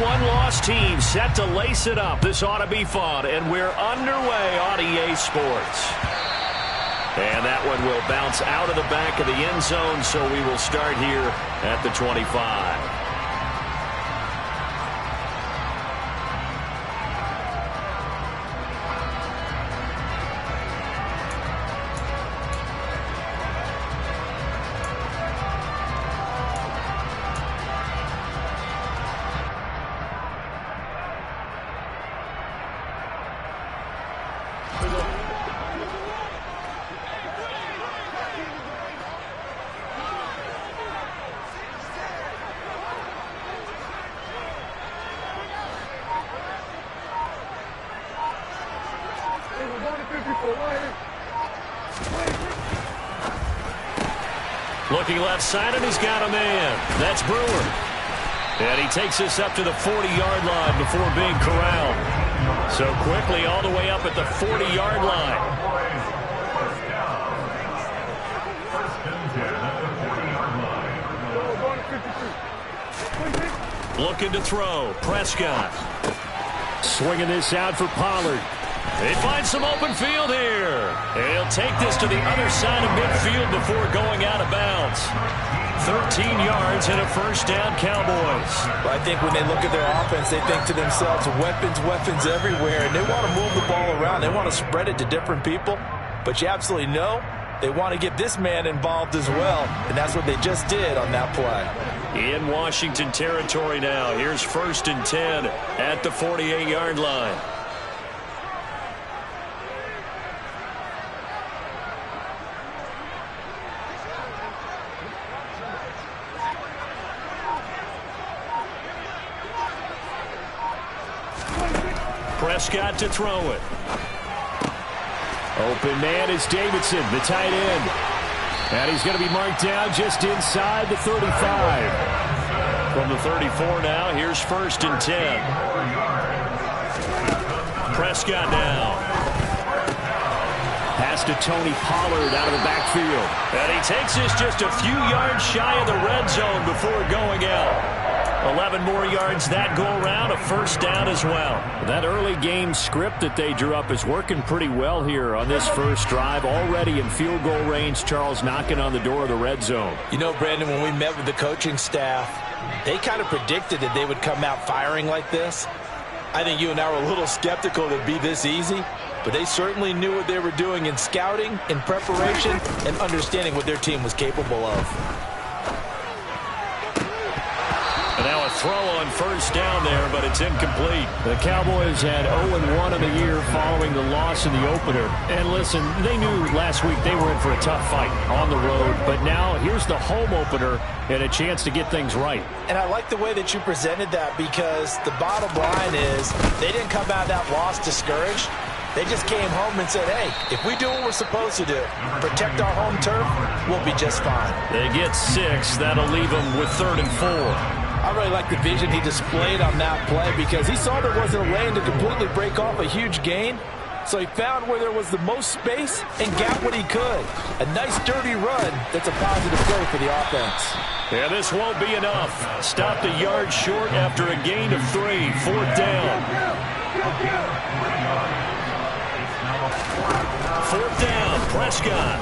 one-loss team set to lace it up. This ought to be fun, and we're underway on EA Sports. And that one will bounce out of the back of the end zone, so we will start here at the 25. Looking left side, and he's got a man. That's Brewer. And he takes this up to the 40-yard line before being corralled. So quickly all the way up at the 40-yard line. Looking to throw. Prescott. Swinging this out for Pollard. They find some open field here. And he'll take this to the other side of midfield before going out of bounds. 13 yards and a first down, Cowboys. Well, I think when they look at their offense, they think to themselves, weapons everywhere, and they want to move the ball around. They want to spread it to different people. But you absolutely know they want to get this man involved as well, and that's what they just did on that play. In Washington territory now. Here's 1st and 10 at the 48-yard line. Prescott to throw it. Open man is Davidson, the tight end. And he's going to be marked down just inside the 35. From the 34 now, here's 1st and 10. Prescott now. Pass to Tony Pollard out of the backfield. And he takes this just a few yards shy of the red zone before going out. 11 more yards that go around, a first down as well. That early game script that they drew up is working pretty well here on this first drive. Already in field goal range, Charles knocking on the door of the red zone. You know, Brandon, when we met with the coaching staff, they kind of predicted that they would come out firing like this. I think you and I were a little skeptical that it'd be this easy, but they certainly knew what they were doing in scouting, in preparation, and understanding what their team was capable of. And now a throw on first down there, but it's incomplete. The Cowboys had 0-1 in the year following the loss in the opener. And listen, they knew last week they were in for a tough fight on the road. But now here's the home opener and a chance to get things right. And I like the way that you presented that, because the bottom line is they didn't come out of that loss discouraged. They just came home and said, hey, if we do what we're supposed to do, protect our home turf, we'll be just fine. They get 6. That'll leave them with 3rd and 4. I really like the vision he displayed on that play, because he saw there wasn't a lane to completely break off a huge gain. So he found where there was the most space and got what he could. A nice dirty run that's a positive play for the offense. Yeah, this won't be enough. Stopped a yard short after a gain of 3. 4th down. 4th down, Prescott.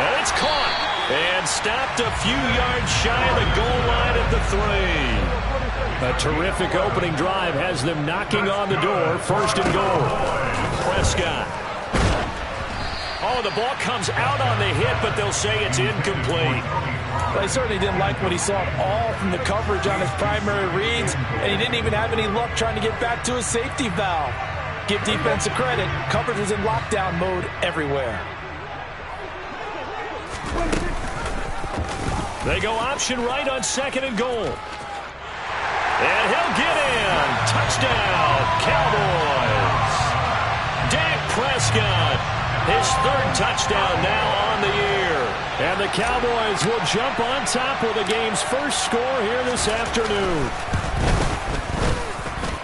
And it's caught. And stopped a few yards shy of the goal line at the 3. A terrific opening drive has them knocking on the door. 1st and goal. Prescott. Oh, the ball comes out on the hit, but they'll say it's incomplete. Well, he certainly didn't like what he saw at all from the coverage on his primary reads, and he didn't even have any luck trying to get back to his safety valve. Give defense a credit. Coverage was in lockdown mode everywhere. They go option right on 2nd and goal. And he'll get in. Touchdown, Cowboys. Dak Prescott, his 3rd touchdown now on the year. And the Cowboys will jump on top with the game's first score here this afternoon.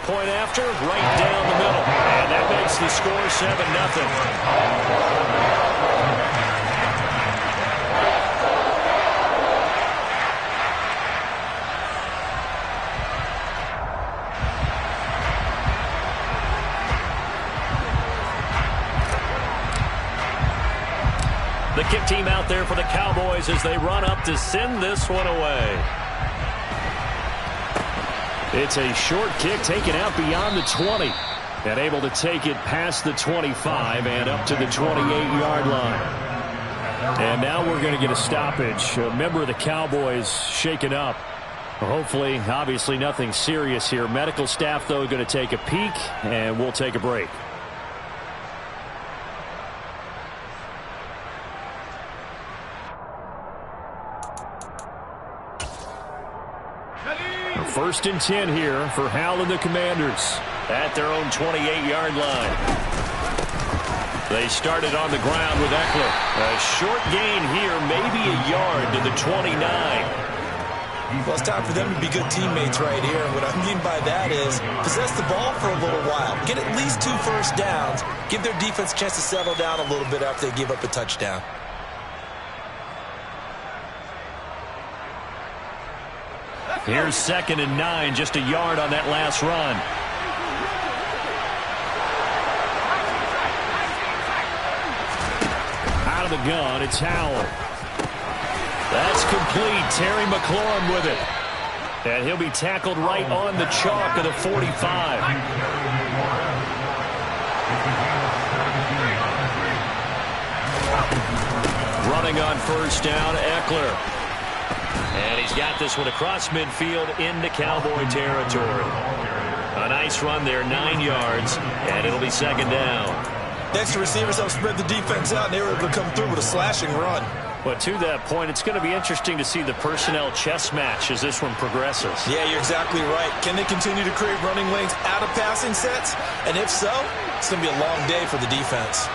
Point after, right down the middle. And that makes the score 7-0. The kick team out there for the Cowboys as they run up to send this one away. It's a short kick taken out beyond the 20. And able to take it past the 25 and up to the 28-yard line. And now we're going to get a stoppage. A member of the Cowboys shaken up. Hopefully, obviously nothing serious here. Medical staff, though, going to take a peek, and we'll take a break. First and 10 here for Hal and the Commanders at their own 28-yard line. They started on the ground with Eckler. A short gain here, maybe a yard to the 29. Well, it's time for them to be good teammates right here. What I mean by that is possess the ball for a little while. Get at least 2 first downs. Give their defense a chance to settle down a little bit after they give up a touchdown. Here's 2nd and 9, just a yard on that last run. Out of the gun, it's Howell. That's complete. Terry McLaurin with it. And he'll be tackled right on the chalk of the 45. Running on first down, Eckler. And he's got this one across midfield into Cowboy territory. A nice run there, 9 yards, and it'll be 2nd down. Next, the receivers help spread the defense out, and they were able to come through with a slashing run. But to that point, it's going to be interesting to see the personnel chess match as this one progresses. Yeah, you're exactly right. Can they continue to create running lanes out of passing sets? And if so, it's going to be a long day for the defense.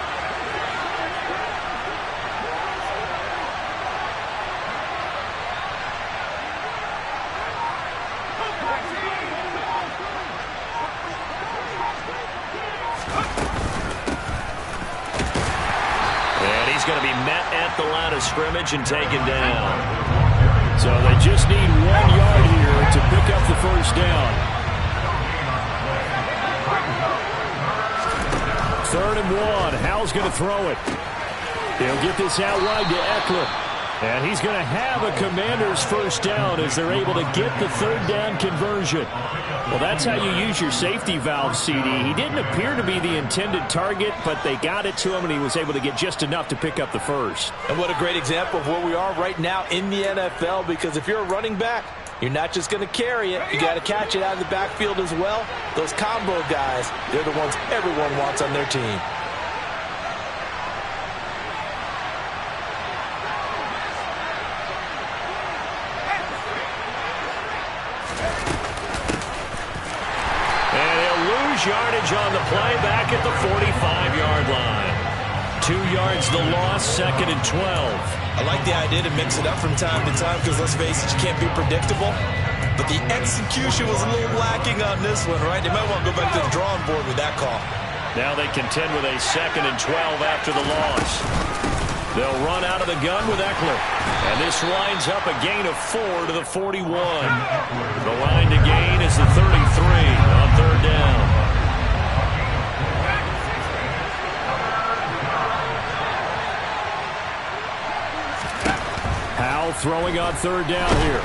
Going to be met at the line of scrimmage and taken down. So they just need 1 yard here to pick up the first down. 3rd and 1. Hal's going to throw it. He'll get this out wide to Eckler. And he's going to have a Commander's first down as they're able to get the 3rd down conversion. Well, that's how you use your safety valve, CD. He didn't appear to be the intended target, but they got it to him, and he was able to get just enough to pick up the first. And what a great example of where we are right now in the NFL, because if you're a running back, you're not just going to carry it. You got to catch it out of the backfield as well. Those combo guys, they're the ones everyone wants on their team. Yardage on the play back at the 45-yard line. 2 yards the loss, 2nd and 12. I like the idea to mix it up from time to time because, let's face it, you can't be predictable. But the execution was a little lacking on this one, right? They might want to go back to the drawing board with that call. Now they contend with a 2nd and 12 after the loss. They'll run out of the gun with Eckler. And this lines up a gain of 4 to the 41. The line to gain is the 33 on 3rd down. Hal throwing on 3rd down here.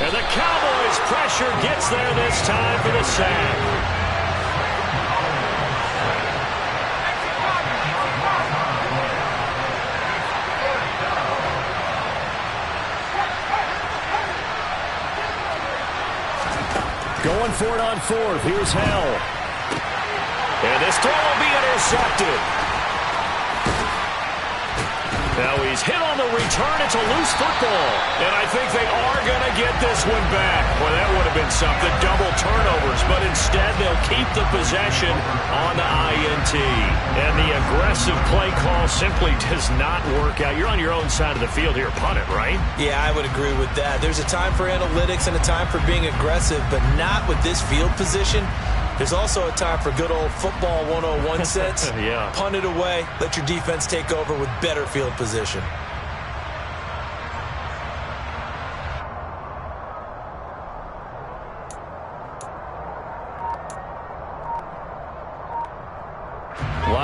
And the Cowboys' pressure gets there this time for the sack. Going for it on 4th. Here's Hal. And this throw will be intercepted. Now he's hit on the return. It's a loose football. And I think they are going to get this one back. Boy, that would have been something. Double turnovers. But instead, they'll keep the possession on the INT. And the aggressive play call simply does not work out. You're on your own side of the field here. Punt it, right? Yeah, I would agree with that. There's a time for analytics and a time for being aggressive, but not with this field position. There's also a time for good old football 101 sense. Yeah. Punt it away. Let your defense take over with better field position.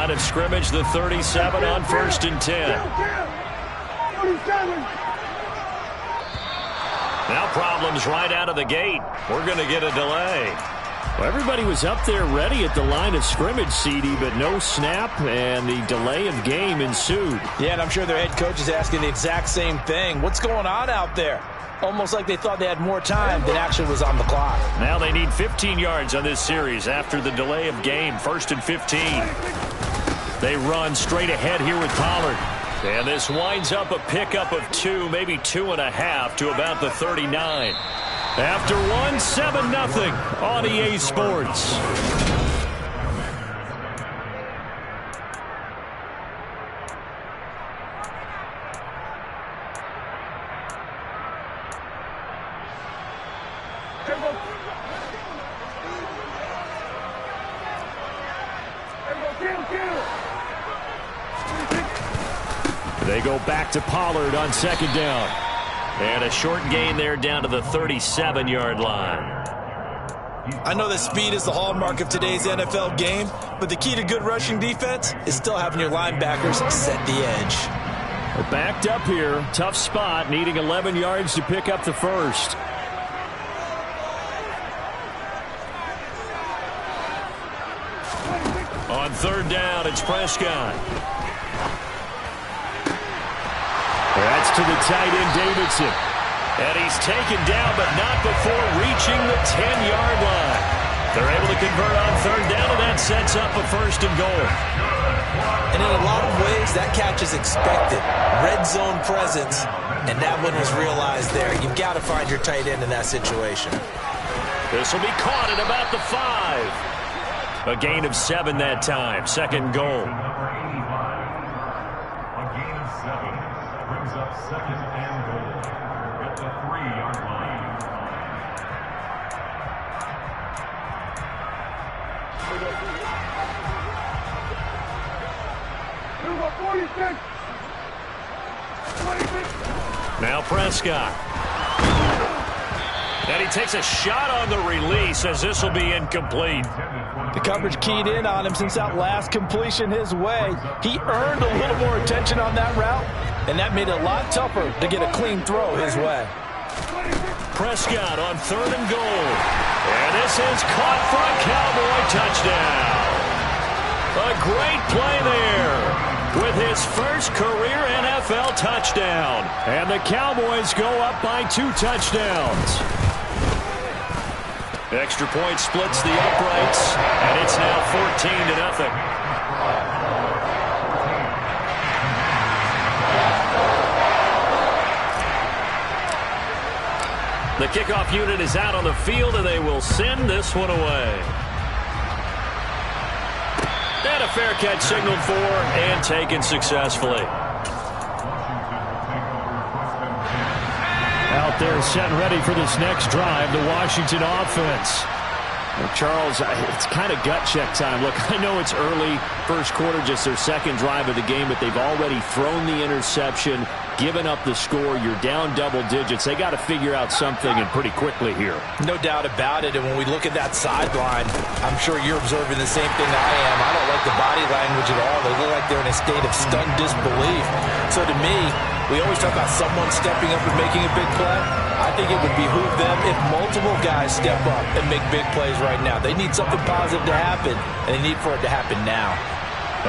Line of scrimmage, the 37 on 1st and 10. Now problems right out of the gate. We're going to get a delay. Well, everybody was up there ready at the line of scrimmage, CD, but no snap, and the delay of game ensued. Yeah, and I'm sure their head coach is asking the exact same thing. What's going on out there? Almost like they thought they had more time than actually was on the clock. Now they need 15 yards on this series after the delay of game. 1st and 15. They run straight ahead here with Pollard. And this winds up a pickup of 2, maybe 2.5 to about the 39. After 1, 7-0 on EA Sports. They go back to Pollard on 2nd down. And a short gain there down to the 37-yard line. I know that speed is the hallmark of today's NFL game, but the key to good rushing defense is still having your linebackers set the edge. They're backed up here. Tough spot, needing 11 yards to pick up the first. On 3rd down, it's Prescott. That's to the tight end, Davidson. And he's taken down, but not before reaching the 10-yard line. They're able to convert on 3rd down, and that sets up a 1st and goal. And in a lot of ways, that catch is expected. Red zone presence, and that one was realized there. You've got to find your tight end in that situation. This will be caught at about the 5. A gain of 7 that time. 2nd goal. A gain of 7 brings up 2nd and goal at the 3-yard line. Now Prescott. And he takes a shot on the release as this will be incomplete. The coverage keyed in on him since that last completion his way. He earned a little more attention on that route, and that made it a lot tougher to get a clean throw his way. Prescott on 3rd and goal. And this is caught for a Cowboy touchdown. A great play there with his first career NFL touchdown. And the Cowboys go up by 2 touchdowns. Extra point splits the uprights, and it's now 14-0. The kickoff unit is out on the field, and they will send this one away. And a fair catch signaled for and taken successfully. Out there set and ready for this next drive, the Washington offense. Well, Charles, it's kind of gut check time. Look, I know it's early, first quarter, just their 2nd drive of the game, but they've already thrown the interception, given up the score. You're down double digits. They got to figure out something, and pretty quickly here. No doubt about it, and when we look at that sideline, I'm sure you're observing the same thing I am. I don't like the body language at all. They look like they're in a state of stunned disbelief. So to me, we always talk about someone stepping up and making a big play. I think it would behoove them if multiple guys step up and make big plays right now. They need something positive to happen, and they need for it to happen now.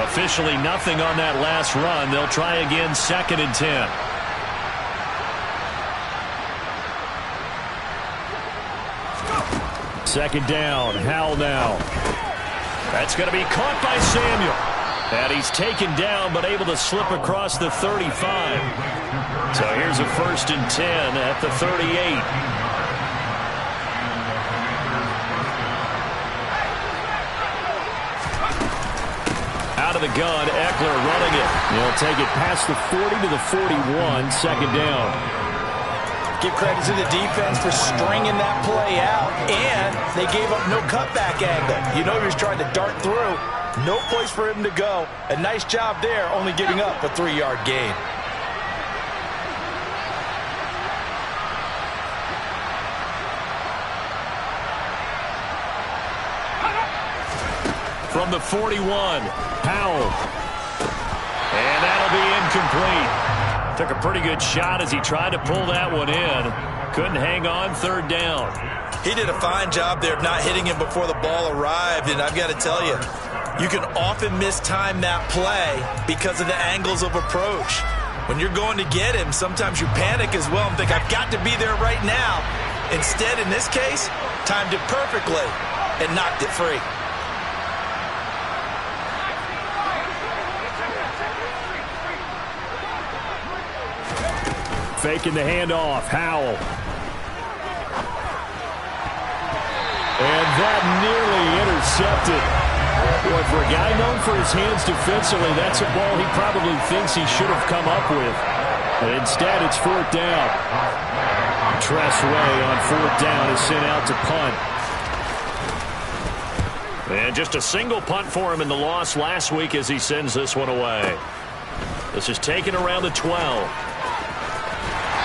Officially nothing on that last run. They'll try again, 2nd and 10. Second down, Howell now. That's going to be caught by Samuel. And he's taken down, but able to slip across the 35. So here's a 1st and 10 at the 38. Out of the gun, Eckler running it. He'll take it past the 40 to the 41, 2nd down. Give credit to the defense for stringing that play out, and they gave up no cutback angle. You know he was trying to dart through. No place for him to go. A nice job there, only giving up a 3-yard gain. From the 41, Powell. And that'll be incomplete. Took a pretty good shot as he tried to pull that one in. Couldn't hang on, third down. He did a fine job there of not hitting him before the ball arrived, and I've got to tell you, you can often mistime that play because of the angles of approach. When you're going to get him, sometimes you panic as well and think, I've got to be there right now. Instead, in this case, timed it perfectly and knocked it free. Faking the handoff, Howell. And that nearly intercepted. Boy, for a guy known for his hands defensively, that's a ball he probably thinks he should have come up with. But instead, it's fourth down. Tressway on fourth down is sent out to punt. And just a single punt for him in the loss last week as he sends this one away. This is taken around the 12.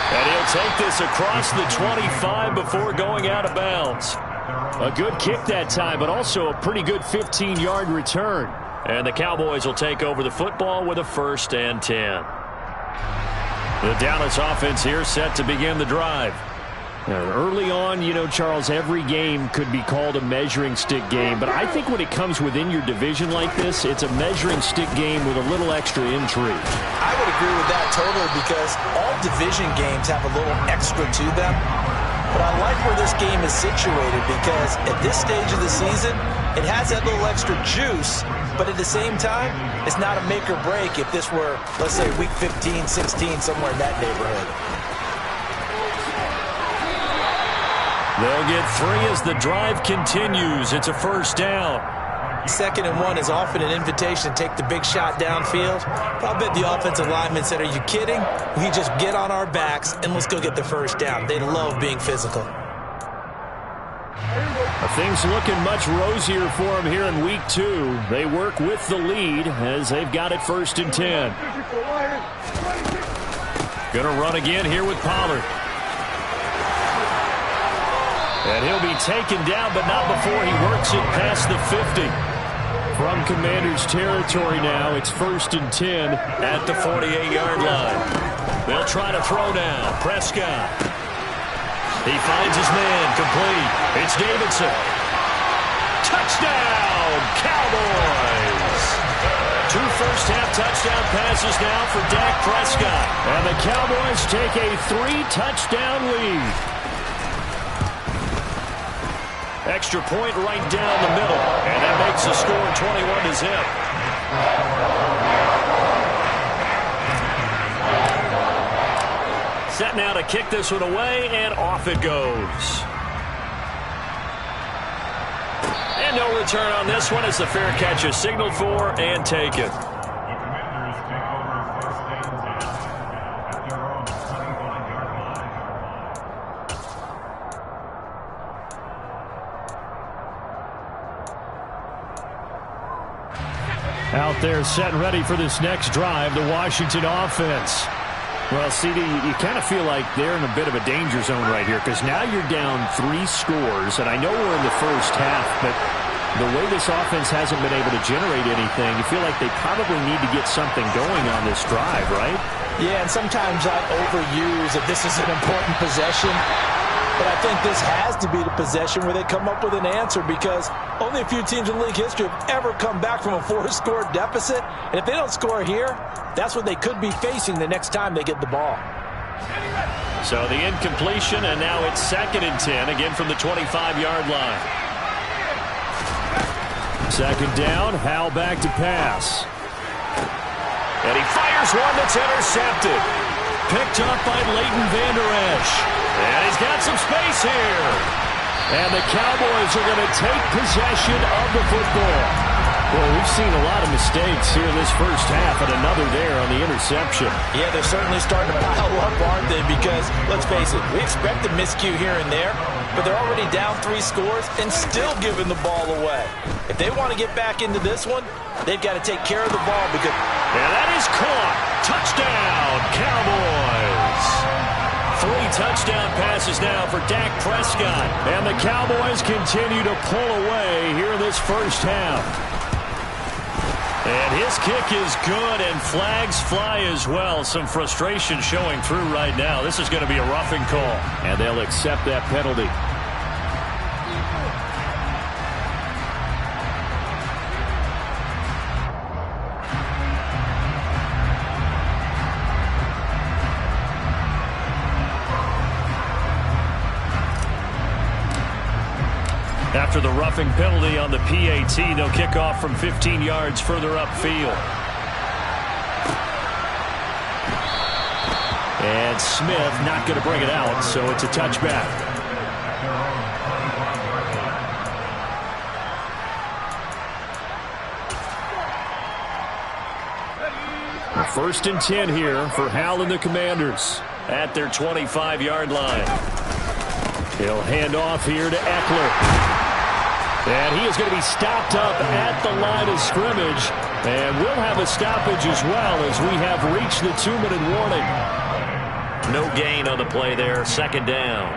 And he'll take this across the 25 before going out of bounds. A good kick that time, but also a pretty good 15-yard return. And the Cowboys will take over the football with a 1st and 10. The Dallas offense here set to begin the drive. Early on, you know, Charles, every game could be called a measuring stick game. But I think when it comes within your division like this, it's a measuring stick game with a little extra intrigue. I would agree with that totally because all division games have a little extra to them. But I like where this game is situated because at this stage of the season, it has that little extra juice. But at the same time, it's not a make or break if this were, let's say, week 15, 16, somewhere in that neighborhood. They'll get 3 as the drive continues. It's a 1st down. 2nd and 1 is often an invitation to take the big shot downfield. But I'll bet the offensive lineman said, are you kidding? We just get on our backs and let's go get the 1st down. They love being physical. Things looking much rosier for them here in week 2. They work with the lead as they've got it 1st and 10. Gonna run again here with Pollard. And he'll be taken down, but not before he works it past the 50. From Commanders territory now, it's 1st and 10 at the 48-yard line. They'll try to throw now. Prescott. He finds his man, complete. It's Davidson. Touchdown, Cowboys! 2 first-half touchdown passes now for Dak Prescott. And the Cowboys take a 3-touchdown lead. Extra point right down the middle. And that makes the score 21-0. Set now to kick this one away, and off it goes. And no return on this one as the fair catch is signaled for and taken. Out there set and ready for this next drive, the Washington offense. Well, CD, you kind of feel like they're in a bit of a danger zone right here because now you're down 3 scores, and I know we're in the first half, but the way this offense hasn't been able to generate anything, you feel like they probably need to get something going on this drive, right? Yeah, and sometimes I overuse that this is an important possession. But I think this has to be the possession where they come up with an answer because only a few teams in league history have ever come back from a 4-score deficit. And if they don't score here, that's what they could be facing the next time they get the ball. So the incompletion, and now it's 2nd and 10, again from the 25-yard line. 2nd down, Howell back to pass. And he fires one that's intercepted. Picked up by Leighton Vander Esch. And he's got some space here. And the Cowboys are going to take possession of the football. Well, we've seen a lot of mistakes here this first half, and another there on the interception. Yeah, they're certainly starting to pile up, aren't they? Because, let's face it, we expect a miscue here and there, but they're already down 3 scores and still giving the ball away. If they want to get back into this one, they've got to take care of the ball because... And that is caught. Touchdown, Cowboys. 3 touchdown passes now for Dak Prescott. And the Cowboys continue to pull away here in this first half. And his kick is good, and flags fly as well. Some frustration showing through right now. This is going to be a roughing call. And they'll accept that penalty. After the roughing penalty on the PAT, they'll kick off from 15 yards further upfield. And Smith not going to bring it out, so it's a touchback. First and 10 here for Hal and the Commanders at their 25-yard line. He'll hand off here to Eckler. And he is going to be stopped up at the line of scrimmage. And we'll have a stoppage as well as we have reached the 2-minute warning. No gain on the play there. Second down.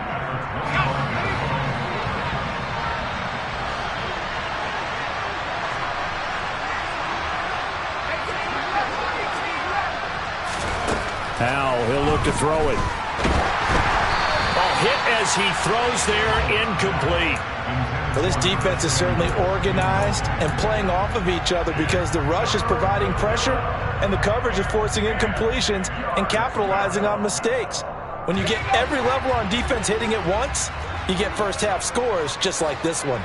Howell, he'll look to throw it. Hit as he throws there, incomplete. Well, this defense is certainly organized and playing off of each other because the rush is providing pressure and the coverage is forcing incompletions and capitalizing on mistakes. When you get every level on defense hitting at once, you get first half scores just like this one.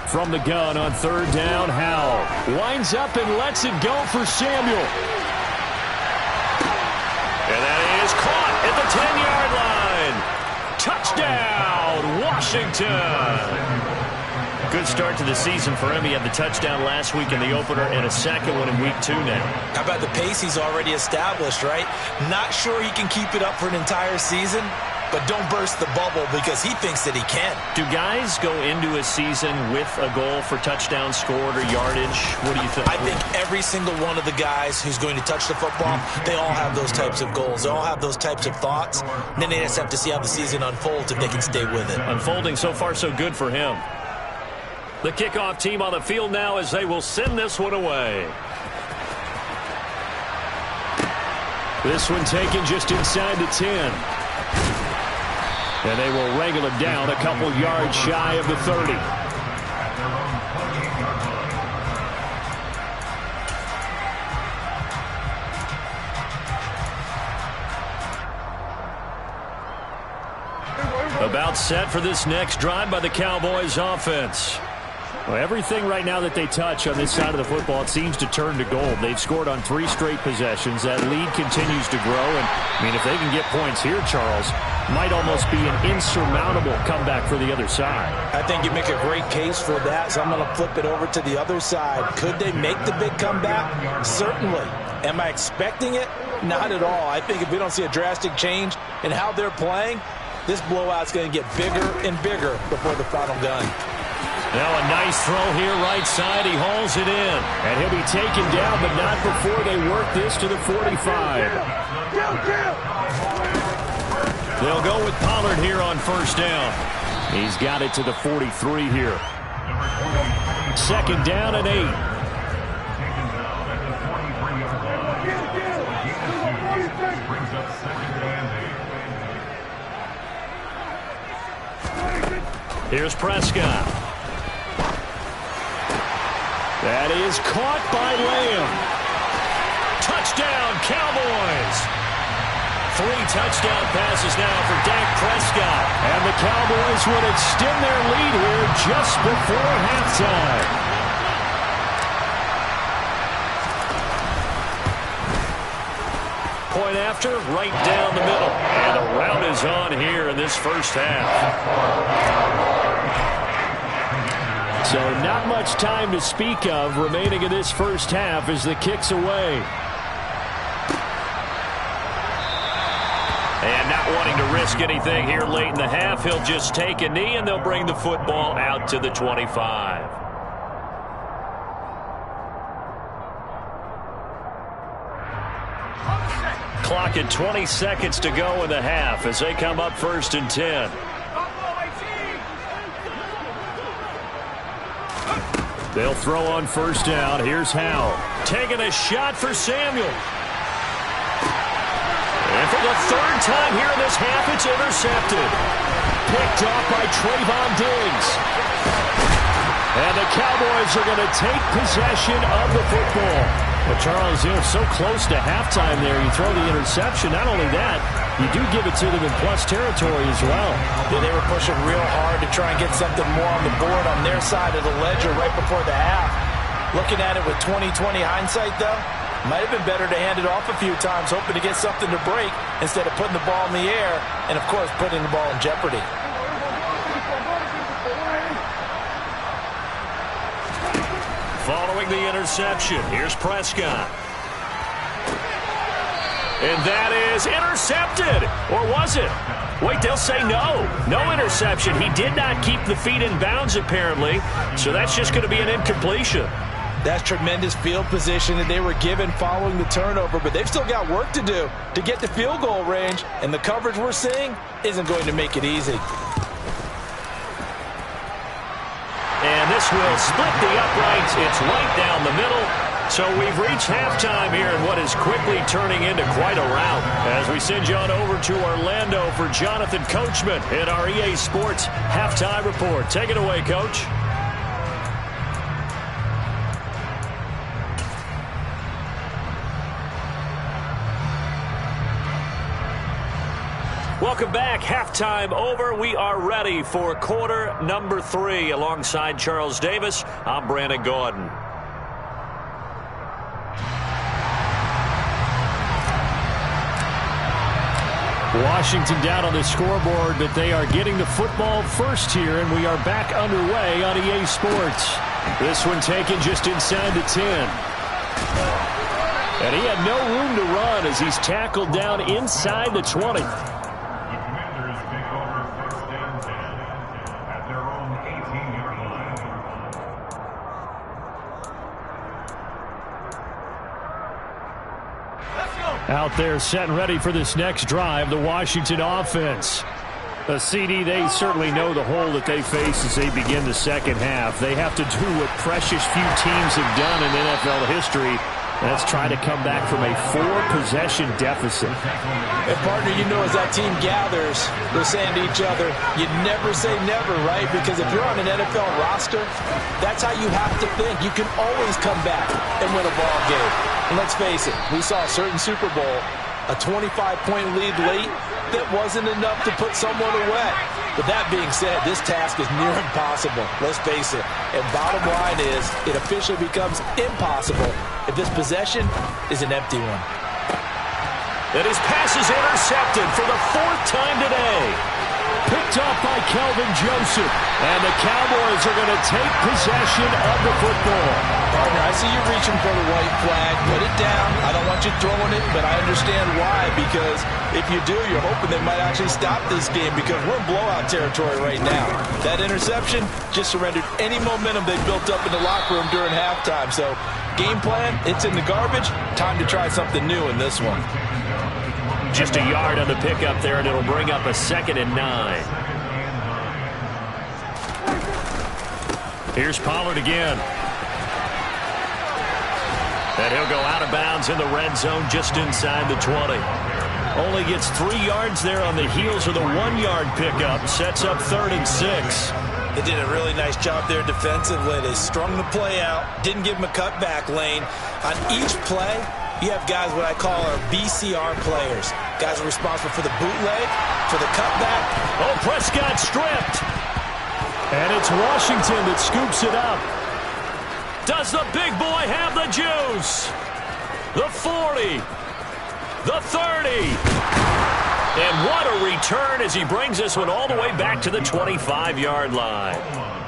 From the gun on third down, Howell winds up and lets it go for Samuel. And that is caught at the 10-yard line. Touchdown, Washington. Good start to the season for him. He had the touchdown last week in the opener and a second one in week 2 now. How about the pace he's already established, right? Not sure he can keep it up for an entire season, but don't burst the bubble because he thinks that he can. Do guys go into a season with a goal for touchdown scored or yardage? What do you think? I think every single one of the guys who's going to touch the football, they all have those types of goals. They all have those types of thoughts. And then they just have to see how the season unfolds if they can stay with it. Unfolding so far so good for him. The kickoff team on the field now as they will send this one away. This one taken just inside the 10. And they will wrangle him down a couple yards shy of the 30. About set for this next drive by the Cowboys offense. Well, everything right now that they touch on this side of the football, it seems to turn to gold. They've scored on 3 straight possessions. That lead continues to grow. And, I mean, if they can get points here, Charles, might almost be an insurmountable comeback for the other side. I think you make a great case for that, so I'm going to flip it over to the other side. Could they make the big comeback? Certainly. Am I expecting it? Not at all. I think if we don't see a drastic change in how they're playing, this blowout's going to get bigger and bigger before the final gun. Now a nice throw here right side. He hauls it in. And he'll be taken down, but not before they work this to the 45. They'll go with Pollard here on first down. He's got it to the 43 here. Second down and 8. Here's Prescott. That is caught by Lamb. Touchdown, Cowboys. 3 touchdown passes now for Dak Prescott. And the Cowboys would extend their lead here just before halftime. Point after, right down the middle. And the rout is on here in this first half. So not much time to speak of remaining in this first half as the kick's away. And not wanting to risk anything here late in the half, he'll just take a knee and they'll bring the football out to the 25. Clock at 20 seconds to go in the half as they come up first and 10. They'll throw on first down. Here's Howell. Taking a shot for Samuel. And for the third time here in this half, it's intercepted. Picked off by Trayvon Diggs. And the Cowboys are going to take possession of the football. But Charles, so close to halftime there. You throw the interception. Not only that, you do give it to them in plus territory as well. Yeah, they were pushing real hard to try and get something more on the board on their side of the ledger right before the half. Looking at it with 20/20 hindsight, though, might have been better to hand it off a few times, hoping to get something to break instead of putting the ball in the air and, of course, putting the ball in jeopardy. Following the interception, here's Prescott. And that is intercepted. Or was it? Wait, they'll say no. No interception. He did not keep the feet in bounds, apparently. So that's just going to be an incompletion. That's tremendous field position that they were given following the turnover, but they've still got work to do to get to field goal range, and the coverage we're seeing isn't going to make it easy. And this will split the uprights. It's right down the middle. So we've reached halftime here in what is quickly turning into quite a rout. As we send you on over to Orlando for Jonathan Coachman in our EA Sports Halftime Report. Take it away, Coach. Welcome back. Halftime over. We are ready for quarter number 3. Alongside Charles Davis, I'm Brandon Gordon. Washington down on the scoreboard, but they are getting the football first here, and we are back underway on EA Sports. This one taken just inside the 10. And he had no room to run as he's tackled down inside the 20. Out there set and ready for this next drive, the Washington offense. A CD, they certainly know the hole that they face as they begin the second half. They have to do what precious few teams have done in NFL history. That's try to come back from a 4-possession deficit. And partner, you know, as that team gathers, they're saying to each other, you never say never, right? Because if you're on an NFL roster, that's how you have to think. You can always come back and win a ball game. And let's face it, we saw a certain Super Bowl, a 25-point lead late that wasn't enough to put someone away. But that being said, this task is near impossible. Let's face it. And bottom line is, it officially becomes impossible if this possession is an empty one. And his pass is intercepted for the 4th time today. Picked up by Kelvin Joseph. And the Cowboys are going to take possession of the football. Partner, I see you reaching for the white flag. Put it down. I don't want you throwing it, but I understand why. Because if you do, you're hoping they might actually stop this game because we're in blowout territory right now. That interception just surrendered any momentum they built up in the locker room during halftime. So, game plan, it's in the garbage. Time to try something new in this one. Just a yard on the pickup there, and it'll bring up a 2nd and 9. Here's Pollard again. And he'll go out of bounds in the red zone just inside the 20. Only gets 3 yards there on the heels of the 1-yard pickup. Sets up 3rd and 6. They did a really nice job there defensively. They strung the play out, didn't give him a cutback lane. On each play, you have guys what I call our BCR players. Guys are responsible for the bootleg, for the cutback. Oh, Prescott stripped. And it's Washington that scoops it up. Does the big boy have the juice? The 40. The 30. And what a return as he brings this one all the way back to the 25-yard line.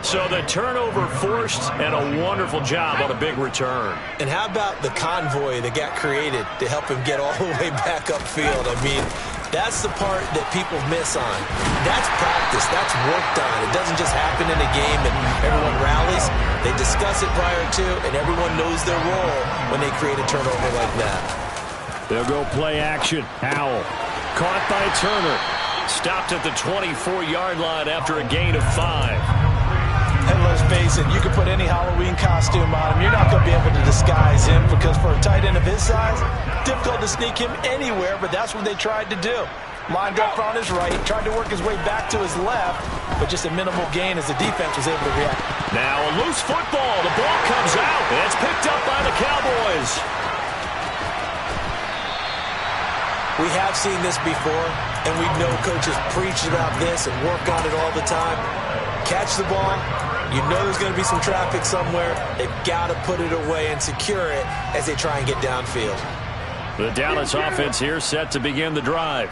So the turnover forced and a wonderful job on a big return. And how about the convoy that got created to help him get all the way back upfield? I mean, that's the part that people miss on. That's practice. That's worked on. It doesn't just happen in a game and everyone rallies. They discuss it prior to, and everyone knows their role when they create a turnover like that. They'll go play action. Howell. Caught by Turner. Stopped at the 24-yard line after a gain of 5. And let's face listen, you can put any Halloween costume on him. You're not going to be able to disguise him because for a tight end of his size, difficult to sneak him anywhere, but that's what they tried to do. Lined up on his right, tried to work his way back to his left, but just a minimal gain as the defense was able to react. Now a loose football. The ball comes out. It's picked up by the Cowboys. We have seen this before, and we know coaches preach about this and work on it all the time. Catch the ball. You know there's going to be some traffic somewhere. They've got to put it away and secure it as they try and get downfield. The Dallas offense here set to begin the drive.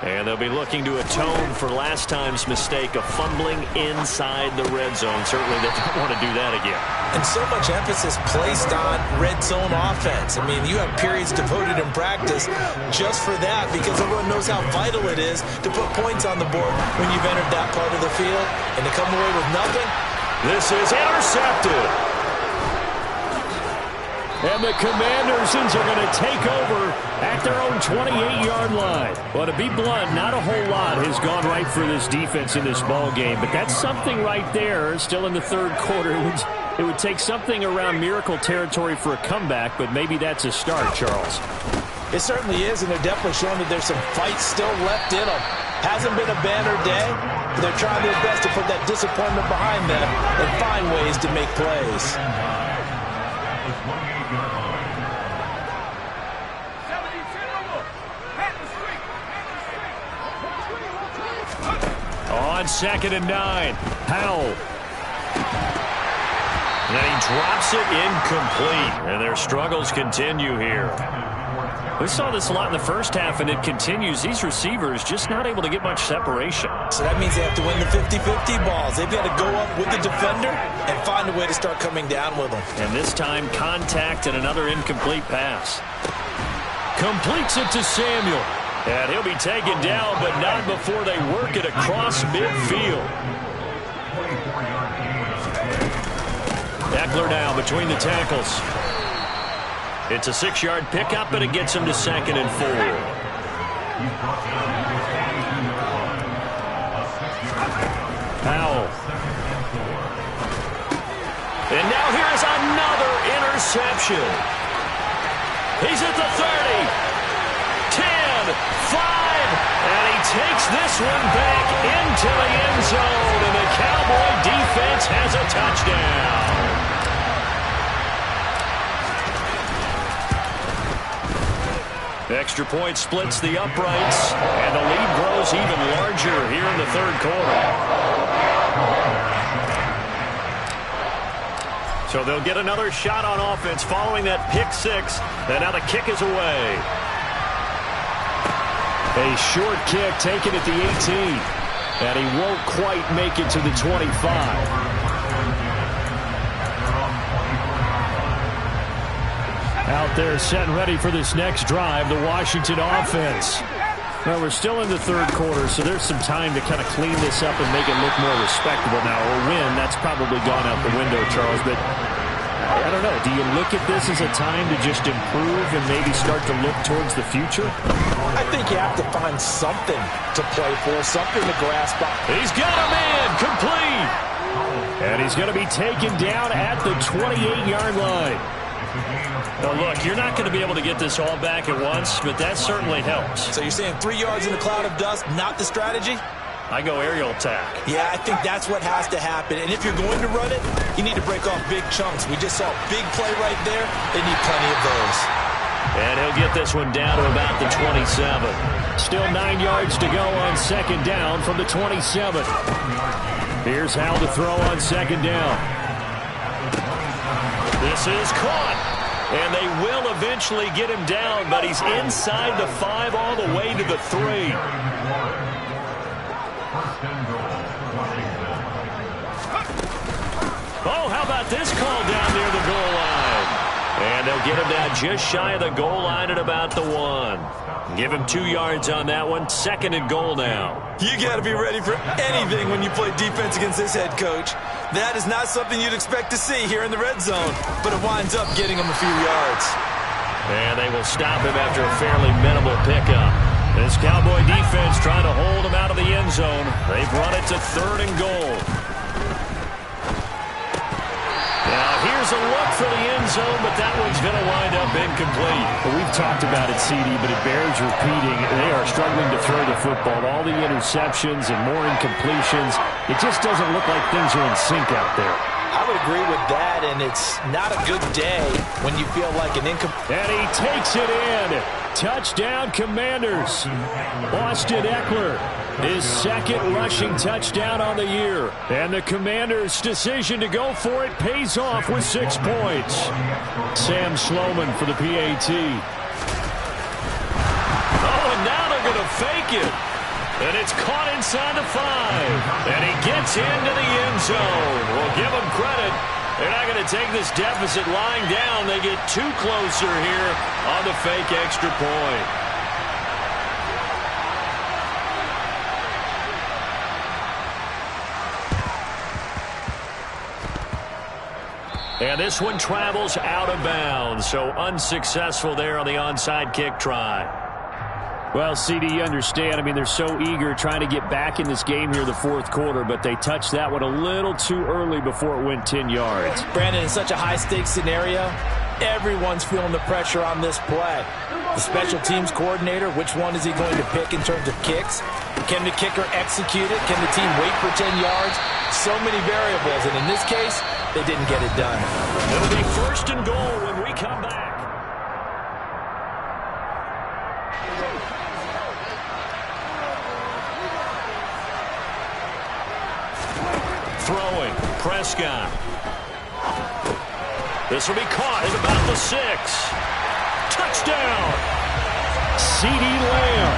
And they'll be looking to atone for last time's mistake of fumbling inside the red zone. Certainly they don't want to do that again. And so much emphasis placed on red zone offense. I mean, you have periods devoted in practice just for that because everyone knows how vital it is to put points on the board when you've entered that part of the field. And to come away with nothing. This is intercepted. And the Commanders are going to take over at their own 28-yard line. Well, to be blunt, not a whole lot has gone right for this defense in this ball game, but that's something right there. Still in the third quarter. It would take something around miracle territory for a comeback, but maybe that's a start, Charles. It certainly is, and they're definitely showing that there's some fight still left in them. Hasn't been a banner day, but they're trying their best to put that disappointment behind them and find ways to make plays. On 2nd and 9, Powell. And then he drops it incomplete. And their struggles continue here. We saw this a lot in the first half, and it continues. These receivers just not able to get much separation. So that means they have to win the 50-50 balls. They've got to go up with the defender and find a way to start coming down with them. And this time, contact and another incomplete pass. Completes it to Samuel. And he'll be taken down, but not before they work it across midfield. Eckler now between the tackles. It's a 6-yard pickup, and it gets him to 2nd and 4. Powell. And now here's another interception. He's at the 30. 10, 5, and he takes this one back into the end zone, and the Cowboy defense has a touchdown. Extra point splits the uprights, and the lead grows even larger here in the third quarter. So they'll get another shot on offense following that pick six, and now the kick is away. A short kick taken at the 18, and he won't quite make it to the 25. Out there set and ready for this next drive, the Washington offense. Well, we're still in the third quarter, so there's some time to kind of clean this up and make it look more respectable now. Or win, that's probably gone out the window, Charles, but I don't know. Do you look at this as a time to just improve and maybe start to look towards the future? I think you have to find something to play for, something to grasp on. He's got a man complete. And he's going to be taken down at the 28-yard line. Now, look, you're not going to be able to get this all back at once, but that certainly helps. So you're saying 3 yards in a cloud of dust, not the strategy? I go aerial attack. Yeah, I think that's what has to happen. And if you're going to run it, you need to break off big chunks. We just saw a big play right there. They need plenty of those. And he'll get this one down to about the 27. Still 9 yards to go on 2nd down from the 27. Here's how to throw on 2nd down. This is caught. And they will eventually get him down, but he's inside the 5 all the way to the 3. Oh, how about this call down near the goal line? And they'll get him down just shy of the goal line at about the 1. Give him 2 yards on that one. 2nd and goal now. You got to be ready for anything when you play defense against this head coach. That is not something you'd expect to see here in the red zone, but it winds up getting him a few yards. And they will stop him after a fairly minimal pickup. This Cowboy defense trying to hold him out of the end zone. They've run it to 3rd and goal. Tries a look for the end zone, but that one's going to wind up incomplete. Well, we've talked about it, CD, but it bears repeating. They are struggling to throw the football. All the interceptions and more incompletions. It just doesn't look like things are in sync out there. I would agree with that, and it's not a good day when you feel like an incomplete. And he takes it in. Touchdown, Commanders. Austin Eckler, his second rushing touchdown on the year. And the Commanders' decision to go for it pays off with 6 points. Sam Sloman for the PAT. Oh, and now they're going to fake it. And it's caught inside the 5. And he gets into the end zone. We'll give him credit. They're not going to take this deficit lying down. They get too closer here on the fake extra point. And this one travels out of bounds. So unsuccessful there on the onside kick try. Well, CD, you understand. I mean, they're so eager trying to get back in this game here in the fourth quarter, but they touched that one a little too early before it went 10 yards. Brandon, in such a high-stakes scenario, everyone's feeling the pressure on this play. The special teams coordinator, which one is he going to pick in terms of kicks? Can the kicker execute it? Can the team wait for 10 yards? So many variables, and in this case, they didn't get it done. It'll be first and goal when we come back. Throwing, Prescott. This will be caught at about the 6. Touchdown! CeeDee Lamb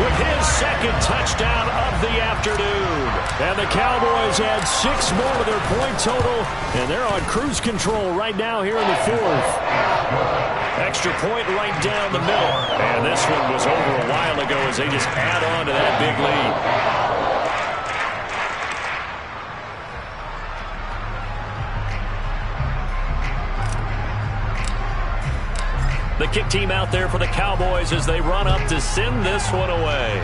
with his second touchdown of the afternoon. And the Cowboys add 6 more to their point total, and they're on cruise control right now here in the fourth. Extra point right down the middle. And this one was over a while ago as they just add on to that big lead. The kick team out there for the Cowboys as they run up to send this one away.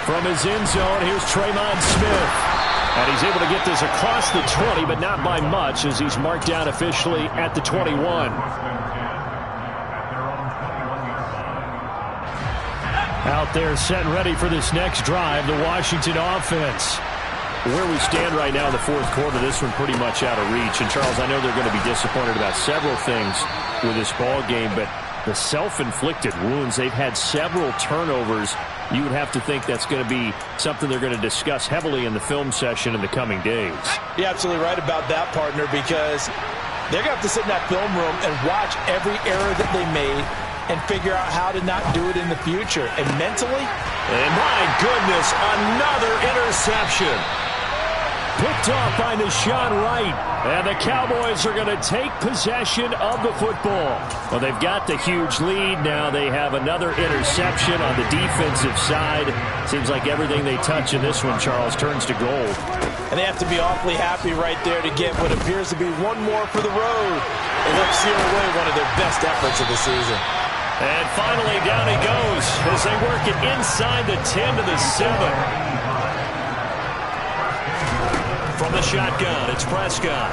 From his end zone, here's Tremon Smith. And he's able to get this across the 20, but not by much as he's marked down officially at the 21. Out there set and ready for this next drive, the Washington offense. Where we stand right now in the fourth quarter, this one pretty much out of reach. And, Charles, I know they're going to be disappointed about several things with this ball game, but the self-inflicted wounds, they've had several turnovers. You would have to think that's going to be something they're going to discuss heavily in the film session in the coming days. You're absolutely right about that, partner, because they're going to have to sit in that film room and watch every error that they made and figure out how to not do it in the future. And mentally, and my goodness, another interception. Picked off by Deshaun Wright. And the Cowboys are going to take possession of the football. Well, they've got the huge lead. Now they have another interception on the defensive side. Seems like everything they touch in this one, Charles, turns to gold. And they have to be awfully happy right there to get what appears to be one more for the road. And they'll seal away one of their best efforts of the season. And finally, down he goes as they work it inside the 10 to the 7. From the shotgun, it's Prescott.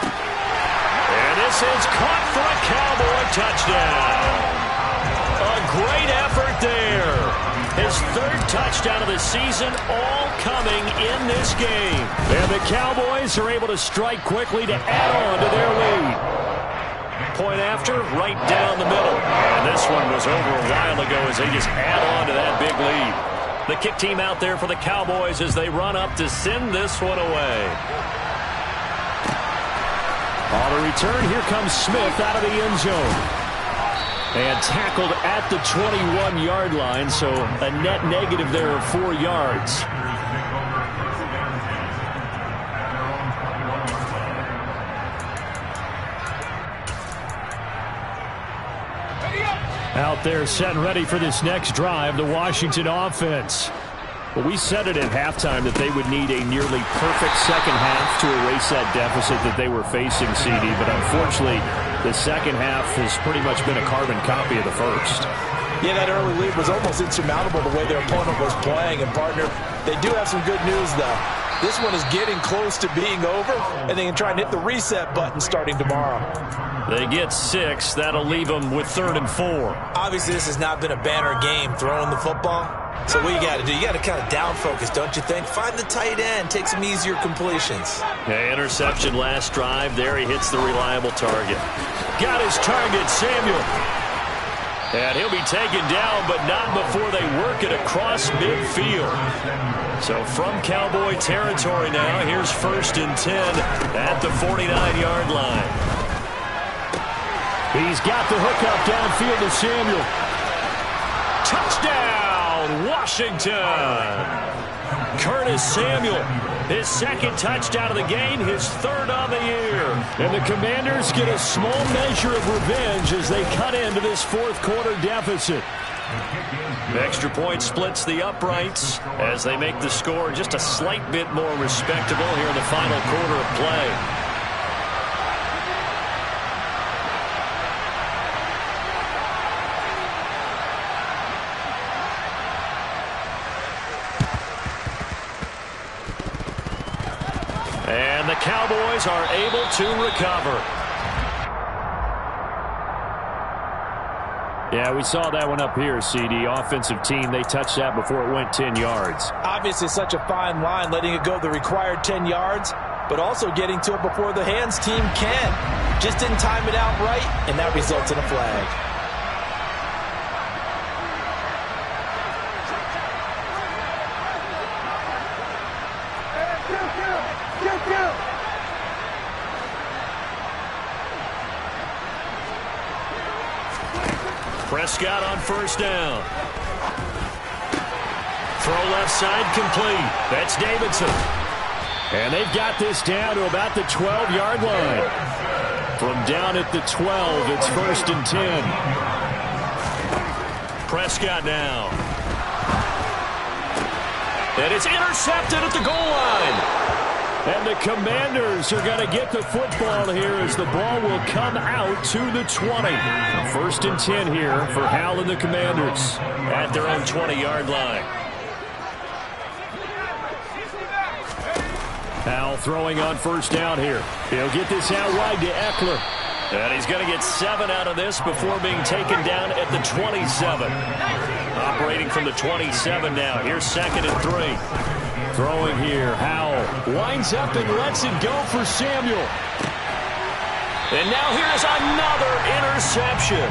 And this is caught for a Cowboy touchdown. A great effort there. His third touchdown of the season, all coming in this game. And the Cowboys are able to strike quickly to add on to their lead. Point after, right down the middle. And this one was over a while ago as they just add on to that big lead. The kick team out there for the Cowboys as they run up to send this one away. On the return, here comes Smith out of the end zone. And tackled at the 21-yard line, so a net negative there of 4 yards. Out there set and ready for this next drive, the Washington offense. Well, we said it at halftime that they would need a nearly perfect second half to erase that deficit that they were facing, CD. But unfortunately, the second half has pretty much been a carbon copy of the first. Yeah, that early lead was almost insurmountable the way their opponent was playing. And, partner, they do have some good news, though. This one is getting close to being over, and they can try and hit the reset button starting tomorrow. They get 6. That'll leave them with 3rd and 4. Obviously, this has not been a banner game throwing the football. So what you got to do, you got to kind of down focus, don't you think? Find the tight end, take some easier completions. Okay, interception last drive. There he hits the reliable target. Got his target, Samuel. And he'll be taken down, but not before they work it across midfield. So from Cowboy territory now, here's 1st and 10 at the 49-yard line. He's got the hookup downfield to Samuel. Touchdown, Washington! Curtis Samuel, his 2nd touchdown of the game, his 3rd on the year. And the Commanders get a small measure of revenge as they cut into this 4th quarter deficit. Extra point splits the uprights as they make the score just a slight bit more respectable here in the final quarter of play. And the Cowboys are able to recover. Yeah, we saw that one up here, CD. Offensive team, they touched that before it went 10 yards. Obviously such a fine line, letting it go the required 10 yards, but also getting to it before the hands team can. Just didn't time it out right, and that results in a flag. Prescott on 1st down. Throw left side complete. That's Davidson. And they've got this down to about the 12-yard line. From down at the 12, it's 1st and 10. Prescott now. And it's intercepted at the goal line. And the Commanders are going to get the football here as the ball will come out to the 20. 1st and 10 here for Hal and the Commanders at their own 20-yard line. Hal throwing on 1st down here. He'll get this out wide to Eckler. And he's going to get 7 out of this before being taken down at the 27. Operating from the 27 now. Here's 2nd and 3. Throwing here, Howell winds up and lets it go for Samuel. And now here's another interception.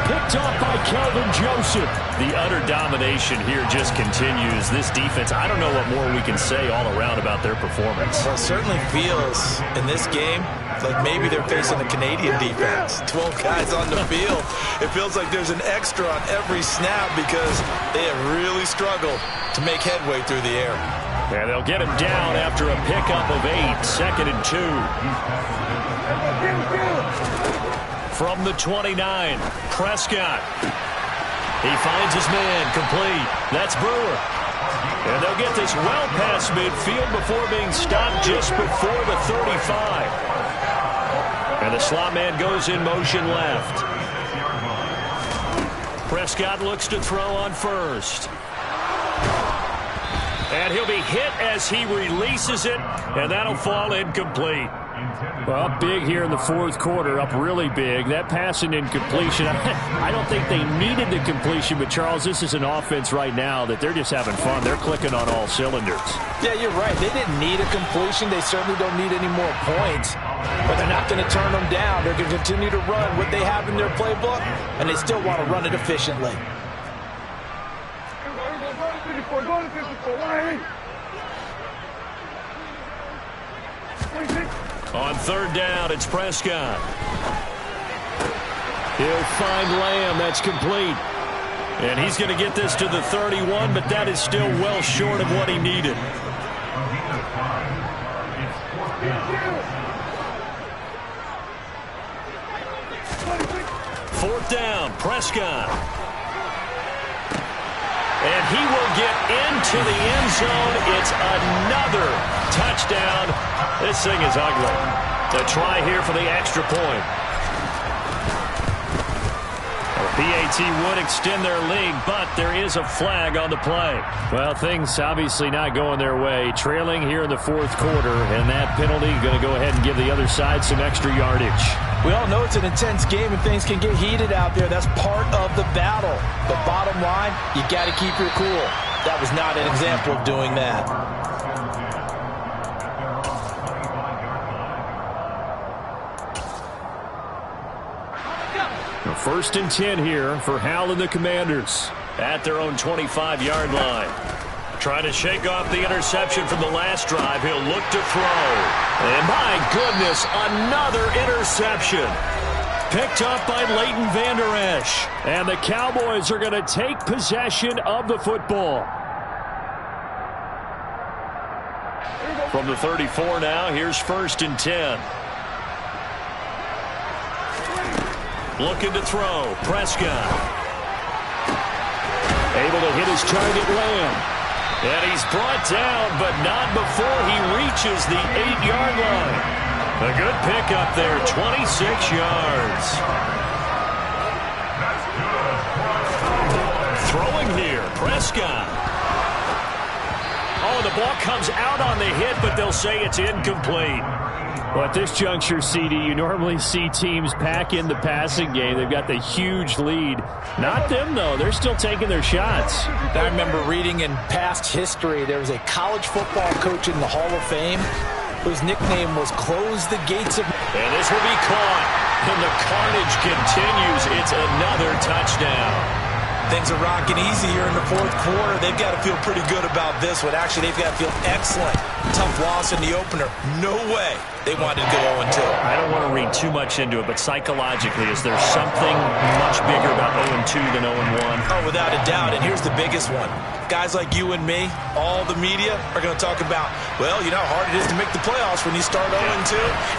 Picked off by Kelvin Joseph. The utter domination here just continues. This defense, I don't know what more we can say all around about their performance. Well, it certainly feels in this game like maybe they're facing a Canadian defense. 12 guys on the field. It feels like there's an extra on every snap because they have really struggled to make headway through the air. And they'll get him down after a pickup of 8. 2nd and 2. From the 29, Prescott. He finds his man complete. That's Brewer. And they'll get this well past midfield before being stopped just before the 35. And the slot man goes in motion left. Prescott looks to throw on 1st. And he'll be hit as he releases it, and that'll fall incomplete. Well, up big here in the 4th quarter, up really big. That pass and incompletion, I don't think they needed the completion, but Charles, this is an offense right now that they're just having fun. They're clicking on all cylinders. Yeah, you're right. They didn't need a completion. They certainly don't need any more points, but they're not going to turn them down. They're going to continue to run what they have in their playbook, and they still want to run it efficiently. On 3rd down, it's Prescott. He'll find Lamb. That's complete. And he's going to get this to the 31, but that is still well short of what he needed. Fourth down, Prescott. And he will get into the end zone. It's another touchdown. This thing is ugly. A try here for the extra point. PAT would extend their lead, but there is a flag on the play. Well, things obviously not going their way. Trailing here in the fourth quarter, and that penalty going to go ahead and give the other side some extra yardage. We all know it's an intense game and things can get heated out there. That's part of the battle. But bottom line, you got to keep your cool. That was not an example of doing that. First and 10 here for Hal and the Commanders. At their own 25-yard line. Trying to shake off the interception from the last drive. He'll look to throw. And my goodness, another interception. Picked up by Leighton Vander Esch. And the Cowboys are going to take possession of the football. From the 34 now, here's first and 10. Looking to throw. Prescott. Able to hit his target, Lamb. And he's brought down, but not before he reaches the 8-yard line. A good pickup there, 26 yards. Throwing here, Prescott. Oh, the ball comes out on the hit, but they'll say it's incomplete. Well, at this juncture, CD, you normally see teams pack in the passing game. They've got the huge lead. Not them, though. They're still taking their shots. I remember reading in past history, there was a college football coach in the Hall of Fame whose nickname was Close the Gates of... And this will be caught. And the carnage continues. It's another touchdown. Things are rocking easy here in the fourth quarter. They've got to feel pretty good about this one. Actually, they've got to feel excellent. Tough loss in the opener. No way they wanted to go 0-2. I don't want to read too much into it, but psychologically, is there something much bigger about 0-2 than 0-1? Oh, without a doubt. And here's the biggest one. Guys like you and me, all the media, are going to talk about, well, you know how hard it is to make the playoffs when you start 0-2,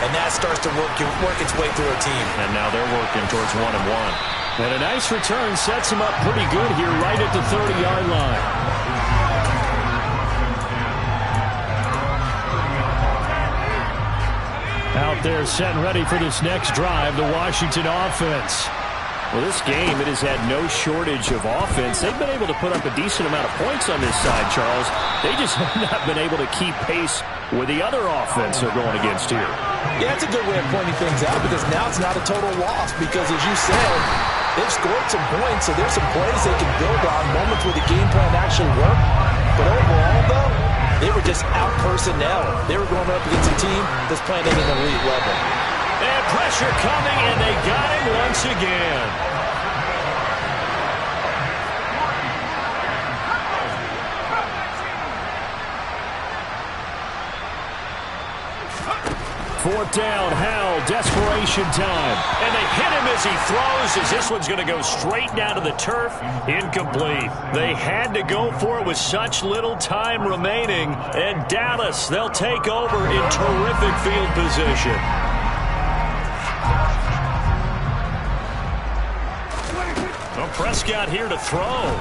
and that starts to work its way through a team. And now they're working towards 1-1. And a nice return sets him up pretty good here right at the 30-yard line. Out there set and ready for this next drive, the Washington offense. Well, this game, it has had no shortage of offense. They've been able to put up a decent amount of points on this side, Charles. They just have not been able to keep pace with the other offense they're going against here. Yeah, it's a good way of pointing things out because now it's not a total loss because, as you said, they've scored some points, so there's some plays they can build on, moments where the game plan actually worked. But overall, though, they were just out-personnel. They were going up against a team that's playing at an elite level. And pressure coming, and they got him once again. Fourth down, Hal, desperation time. And they hit him as he throws, as this one's going to go straight down to the turf. Incomplete. They had to go for it with such little time remaining. And Dallas, they'll take over in terrific field position. Well, Prescott here to throw.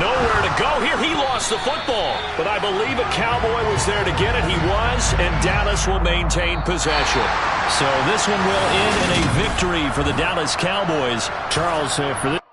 Nowhere to go here. He lost the football. But I believe a Cowboy was there to get it. He was, and Dallas will maintain possession. So this one will end in a victory for the Dallas Cowboys. Charles, for this